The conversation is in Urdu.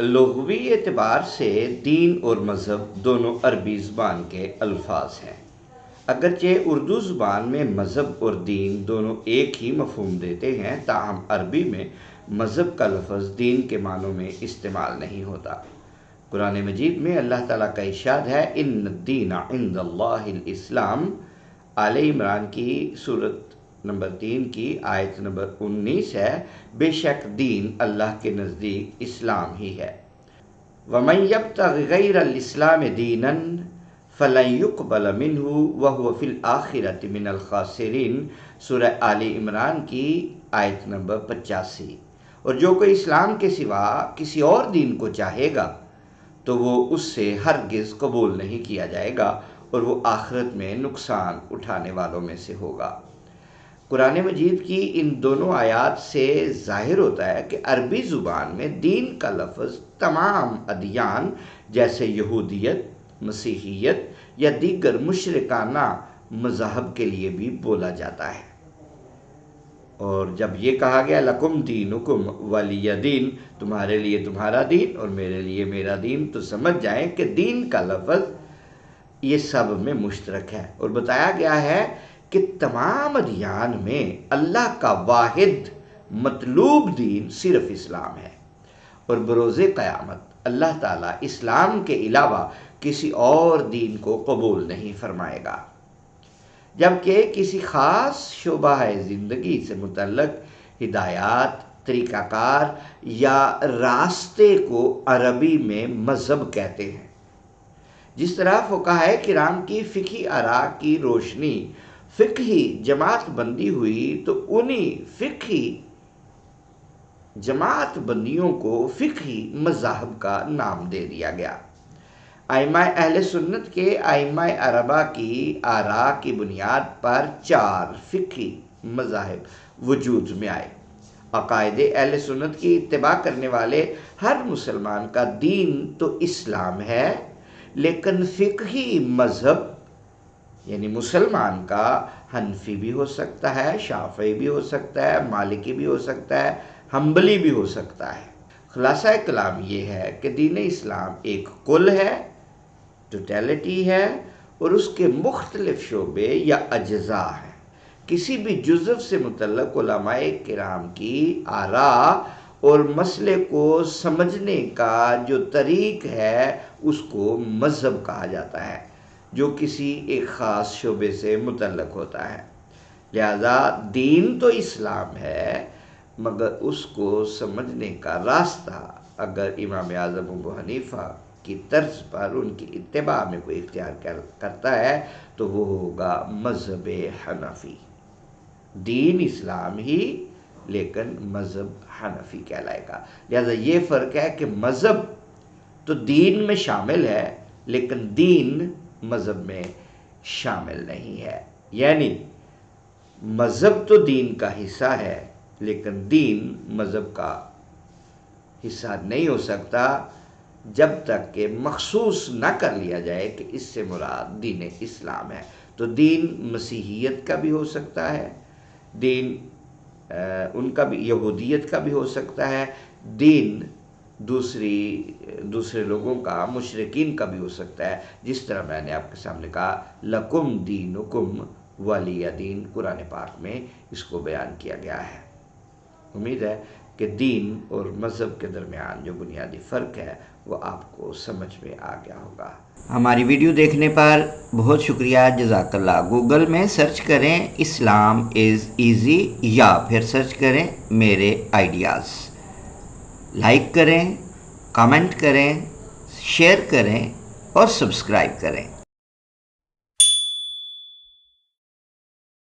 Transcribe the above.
لغوی اعتبار سے دین اور مذہب دونوں عربی زبان کے الفاظ ہیں، اگرچہ اردو زبان میں مذہب اور دین دونوں ایک ہی مفہوم دیتے ہیں، تاہم عربی میں مذہب کا لفظ دین کے معنوں میں استعمال نہیں ہوتا۔ قرآن مجید میں اللہ تعالیٰ کا ارشاد ہے، ان الدین عند اللہ الاسلام۔ آل عمران کی سورت نمبر 3 کی آیت نمبر 19 ہے، بے شک دین اللہ کے نزدیک اسلام ہی ہے۔ وَمَن يَبْتَغِ غَيْرَ الْإِسْلَامِ دِينًا فَلَن يُقْبَلَ مِنْهُ وَهُوَ فِي الْآخِرَةِ مِنَ الْخَاسِرِينَ۔ سورہ آل عمران کی آیت نمبر 85۔ اور جو کوئی اسلام کے سوا کسی اور دین کو چاہے گا تو وہ اس سے ہرگز قبول نہیں کیا جائے گا اور وہ آخرت میں نقصان اٹھانے والوں میں سے ہوگا۔ قرآن مجید کی ان دونوں آیات سے ظاہر ہوتا ہے کہ عربی زبان میں دین کا لفظ تمام ادیان جیسے یہودیت، مسیحیت یا دیگر مشرکانہ مذاہب کے لیے بھی بولا جاتا ہے۔ اور جب یہ کہا گیا لکم دینکم ولی دین، تمہارے لیے تمہارا دین اور میرے لیے میرا دین، تو سمجھ جائیں کہ دین کا لفظ یہ سب میں مشترک ہے، اور بتایا گیا ہے کہ تمام ادیان میں اللہ کا واحد مطلوب دین صرف اسلام ہے، اور بروز قیامت اللہ تعالیٰ اسلام کے علاوہ کسی اور دین کو قبول نہیں فرمائے گا۔ جبکہ کسی خاص شعبہ زندگی سے متعلق ہدایات، طریقہ کار یا راستے کو عربی میں مذہب کہتے ہیں۔ جس طرح فقہائے کرام کی فقہی آراء کی روشنی فقہی جماعت بندی ہوئی تو انہی فقہی جماعت بندیوں کو فقہی مذاہب کا نام دے دیا گیا۔ ائمہ اہل سنت کے ائمہ اربعہ کی آراء کی بنیاد پر 4 فقہی مذاہب وجود میں آئے۔ عقائد اہل سنت کی اتباع کرنے والے ہر مسلمان کا دین تو اسلام ہے، لیکن فقہی مذہب یعنی مسلمان کا حنفی بھی ہو سکتا ہے، شافعی بھی ہو سکتا ہے، مالکی بھی ہو سکتا ہے، حنبلی بھی ہو سکتا ہے۔ خلاصہ کلام یہ ہے کہ دین اسلام ایک کل ہے، ٹوٹیلٹی ہے، اور اس کے مختلف شعبے یا اجزاء ہیں۔ کسی بھی جزو سے متعلق علماء کرام کی آراء اور مسئلے کو سمجھنے کا جو طریق ہے اس کو مذہب کہا جاتا ہے، جو کسی ایک خاص شعبے سے متعلق ہوتا ہے۔ لہذا دین تو اسلام ہے، مگر اس کو سمجھنے کا راستہ اگر امام اعظم ابو حنیفہ کی طرز پر ان کی اتباع میں کوئی اختیار کرتا ہے تو وہ ہوگا مذہب حنفی۔ دین اسلام ہی لیکن مذہب حنفی کہلائے گا۔ لہذا یہ فرق ہے کہ مذہب تو دین میں شامل ہے لیکن دین مذہب میں شامل نہیں ہے، یعنی مذہب تو دین کا حصہ ہے لیکن دین مذہب کا حصہ نہیں ہو سکتا جب تک کہ مخصوص نہ کر لیا جائے کہ اس سے مراد دین اسلام ہے۔ تو دین مسیحیت کا بھی ہو سکتا ہے، دین ان کا بھی یہودیت کا بھی ہو سکتا ہے، دین دوسرے لوگوں کا، مشرکین کا بھی ہو سکتا ہے، جس طرح میں نے آپ کے سامنے کہا لکم دینکم ولی دین، قرآن پاک میں اس کو بیان کیا گیا ہے۔ امید ہے کہ دین اور مذہب کے درمیان جو بنیادی فرق ہے وہ آپ کو سمجھ میں آ گیا ہوگا۔ ہماری ویڈیو دیکھنے پر بہت شکریہ، جزاک اللہ۔ گوگل میں سرچ کریں اسلام از ایزی یا پھر سرچ کریں میرے آئیڈیاز۔ لائک کریں، کامنٹ کریں، شیئر کریں اور سبسکرائب کریں۔